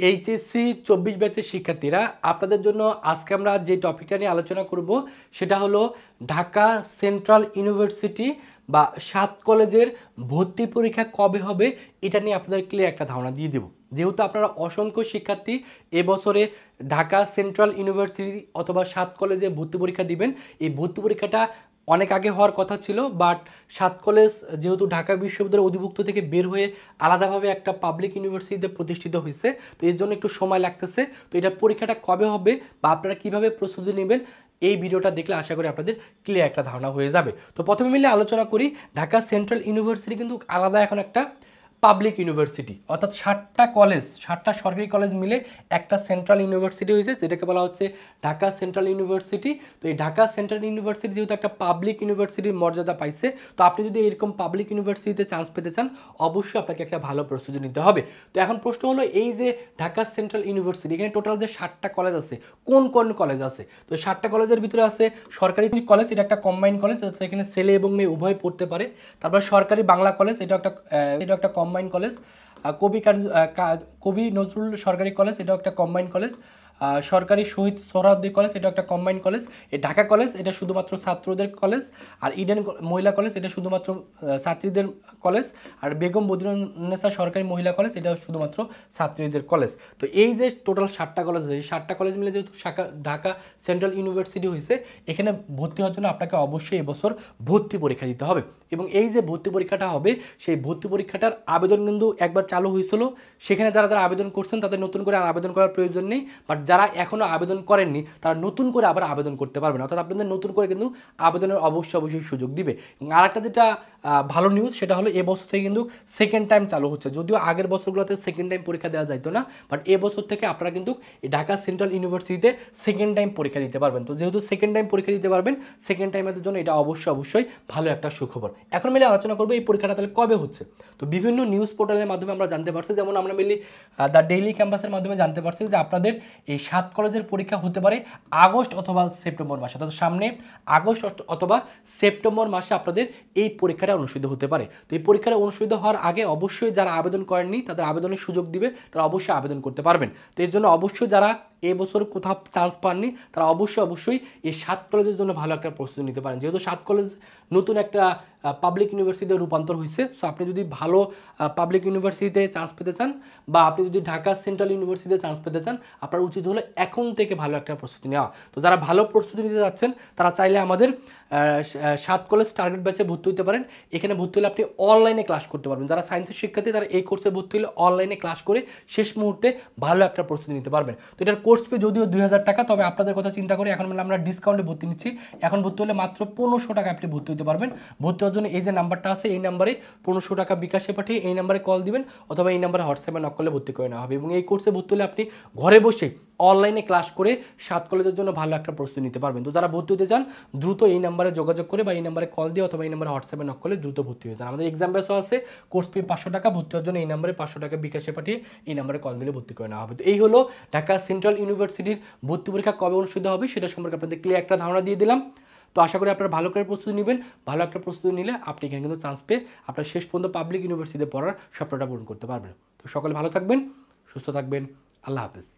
HSC 24 ব্যাচের শিক্ষার্থীরা আপনাদের জন্য আজকে আমরা যে টপিকটা নিয়ে আলোচনা করব সেটা হলো ঢাকা সেন্ট্রাল ইউনিভার্সিটি বা 7 কলেজের ভর্তি পরীক্ষা কবে হবে এটা নিয়ে আপনাদের ক্লিয়ার একটা ধারণা দিয়ে দেব। যেহেতু আপনারা অসংখ্য শিক্ষার্থী এবছরে ঢাকা সেন্ট্রাল ইউনিভার্সিটি অথবা 7 কলেজে ভর্তি পরীক্ষা দিবেন, এই ভর্তি পরীক্ষাটা অনেক আগে হওয়ার কথা ছিল, বাট 7 কলেজ যেহেতু ঢাকা বিশ্ববিদ্যালয়ের অধিভুক্ত থেকে বের হয়ে আলাদাভাবে একটা পাবলিক ইউনিভার্সিটিতে প্রতিষ্ঠিত হয়েছে, তো এর জন্য একটু সময় লাগতেছে। তো এটা পরীক্ষাটা কবে হবে বা আপনারা কীভাবে প্রস্তুতি নেবেন এই ভিডিওটা দেখলে আশা করি আপনাদের ক্লিয়ার একটা ধারণা হয়ে যাবে। তো প্রথমে মিলে আলোচনা করি, ঢাকা সেন্ট্রাল ইউনিভার্সিটি কিন্তু আলাদা এখন একটা পাবলিক ইউনিভার্সিটি, অর্থাৎ 7টা কলেজ, 7টা সরকারি কলেজ মিলে একটা সেন্ট্রাল ইউনিভার্সিটি হয়েছে, যেটাকে বলা হচ্ছে ঢাকা সেন্ট্রাল ইউনিভার্সিটি। তো এই ঢাকা সেন্ট্রাল ইউনিভার্সিটি যেহেতু একটা পাবলিক ইউনিভার্সিটির মর্যাদা পাইছে, তো আপনি যদি এরকম পাবলিক ইউনিভার্সিটিতে চান্স পেতে চান অবশ্যই আপনাকে একটা ভালো প্রস্তুতি নিতে হবে। তো এখন প্রশ্ন হলো, এই যে ঢাকা সেন্ট্রাল ইউনিভার্সিটি, এখানে টোটাল যে 7টা কলেজ আছে, কোন কোন কলেজ আছে? তো 7টা কলেজের ভিতরে আছে সরকারি কলেজ, এটা একটা কম্বাইন্ড কলেজ, অর্থাৎ এখানে ছেলে এবং মেয়ে উভয় পড়তে পারে। তারপর সরকারি বাংলা কলেজ, এটা একটা কম্বাইন্ড কলেজ। কবি নজরুল সরকারি কলেজ, এটাও একটা কম্বাইন্ড কলেজ। সরকারি শহীদ সোহরাওয়ার্দী কলেজ, এটা একটা কম্বাইন্ড কলেজ। এই ঢাকা কলেজ, এটা শুধুমাত্র ছাত্রদের কলেজ। আর ইডেন মহিলা কলেজ, এটা শুধুমাত্র ছাত্রীদের কলেজ। আর বেগম বদিরুন্নেসা সরকারি মহিলা কলেজ, এটা শুধুমাত্র ছাত্রীদের কলেজ। তো এই যে টোটাল 7টা কলেজ আছে, এই 7টা কলেজ মিলে যেহেতু ঢাকা সেন্ট্রাল ইউনিভার্সিটি হয়েছে, এখানে ভর্তি হওয়ার জন্য আপনাকে অবশ্যই এবছর ভর্তি পরীক্ষা দিতে হবে। এবং এই যে ভর্তি পরীক্ষাটা হবে, সেই ভর্তি পরীক্ষাটার আবেদন কিন্তু একবার চালু হয়েছিল, সেখানে যারা যারা আবেদন করছেন তাদের নতুন করে আর আবেদন করার প্রয়োজন নেই। বাট যারা এখনও আবেদন করেননি তারা নতুন করে আবার আবেদন করতে পারবেন, অর্থাৎ আপনাদের নতুন করে কিন্তু আবেদনের অবশ্যই সুযোগ দিবে। এবং আর একটা যেটা ভালো নিউজ, সেটা হলো এবছর থেকে কিন্তু সেকেন্ড টাইম চালু হচ্ছে। যদিও আগের বছরগুলোতে সেকেন্ড টাইম পরীক্ষা দেওয়া যাইতো না, বাট এবছর থেকে আপনারা কিন্তু ঢাকা সেন্ট্রাল ইউনিভার্সিটিতে সেকেন্ড টাইম পরীক্ষা দিতে পারবেন। তো যেহেতু সেকেন্ড টাইম পরীক্ষা দিতে পারবেন, সেকেন্ড টাইমের জন্য এটা অবশ্যই ভালো একটা সুখবর। এখন মিলে আলোচনা করবো এই পরীক্ষাটা তাহলে কবে হচ্ছে। তো বিভিন্ন নিউজ পোর্টালের মাধ্যমে আমরা জানতে পারছি, যেমন আমরা মিলি দ্য ডেইলি ক্যাম্পাসের মাধ্যমে জানতে পারছি যে আপনাদের এই 7 কলেজের পরীক্ষা হতে পারে আগস্ট অথবা সেপ্টেম্বর মাসে, অর্থাৎ সামনে আগস্ট অথবা সেপ্টেম্বর মাসে আপনাদের এই পরীক্ষাটা অনুষ্ঠিত হতে পারে। তো এই পরীক্ষাটা অনুষ্ঠিত হওয়ার আগে অবশ্যই যারা আবেদন করেননি তাদের আবেদনের সুযোগ দিবে, তারা অবশ্যই আবেদন করতে পারবেন। তো এর জন্য অবশ্যই যারা এবছর কোথাও চান্স পাননি তারা অবশ্যই এই 7 কলেজের জন্য ভালো একটা প্রস্তুতি নিতে পারেন। যেহেতু 7 কলেজ নতুন একটা পাবলিক ইউনিভার্সিটিতে রূপান্তর হয়েছে, সো আপনি যদি ভালো পাবলিক ইউনিভার্সিটিতে চান্স পেতে চান বা আপনি যদি ঢাকা সেন্ট্রাল ইউনিভার্সিটিতে চান্স পেতে চান, আপনার উচিত হলো এখন থেকে ভালো একটা প্রস্তুতি নেওয়া। তো যারা ভালো প্রস্তুতি নিতে যাচ্ছেন তারা চাইলে আমাদের 7 কলেজ টার্গেট ব্যাচে ভর্তি হতে পারেন। এখানে ভর্তি হলে আপনি অনলাইনে ক্লাস করতে পারবেন। যারা সায়েন্সের শিক্ষার্থী তারা এই কোর্সে ভর্তি হলে অনলাইনে ক্লাস করে শেষ মুহূর্তে ভালো একটা প্রস্তুতি নিতে পারবেন। তো এটার কোর্স ফি যদিও 2000 টাকা, তবে আপনাদের কথা চিন্তা করে এখন আমরা ডিসকাউন্টে ভর্তি নিচ্ছি। এখন ভর্তি হলে মাত্র 1500 টাকা আপনি ভর্তি হতে পারবেন। ভর্তি হওয়ার জন্য এই যে নাম্বারটা আছে, এই নাম্বারে 1500 টাকা বিকাশে পাঠিয়ে এই নাম্বারে কল দিবেন, অথবা এই নাম্বারে হোয়াটসঅ্যাপে নক করলে ভর্তি করে নেওয়া হবে। এবং এই কোর্সে ভর্তি হলে আপনি ঘরে বসে অনলাইনে ক্লাস করে 7 কলেজের জন্য ভালো একটা প্রস্তুতি নিতে পারবেন। তো যারা ভর্তি হতে চান দ্রুত এই নাম্বারে যোগাযোগ করে বা এই নাম্বারে কল দিয়ে অথবা এই নাম্বারে হোয়াটসঅ্যাপে নক করলে দ্রুত ভর্তি হয়ে যান। আমাদের এক্সাম ব্যাচও আছে, কোর্স ফি 500 টাকা। ভর্তি হওয়ার জন্য এই নাম্বারে 500 টাকা বিকাশে পাঠিয়ে এই নাম্বারে কল দিলে ভর্তি করে নেওয়া হবে। তো এই হলো ঢাকা সেন্ট্রাল ইউনিভার্সিটির ভর্তি পরীক্ষা কবে অনুষ্ঠিত হবে সেটা সম্পর্কে আপনাদের ক্লিয়ার একটা ধারণা দিয়ে দিলাম। তো আশা করি আপনারা ভালো করে প্রস্তুতি নেবেন। ভালো একটা প্রস্তুতি নিলে আপনি এখানে কিন্তু চান্স পেয়ে আপনার শেষ পর্যন্ত পাবলিক ইউনিভার্সিটিতে পড়ার স্বপ্নটা পূরণ করতে পারবেন। তো সকলে ভালো থাকবেন, সুস্থ থাকবেন, আল্লাহ হাফেজ।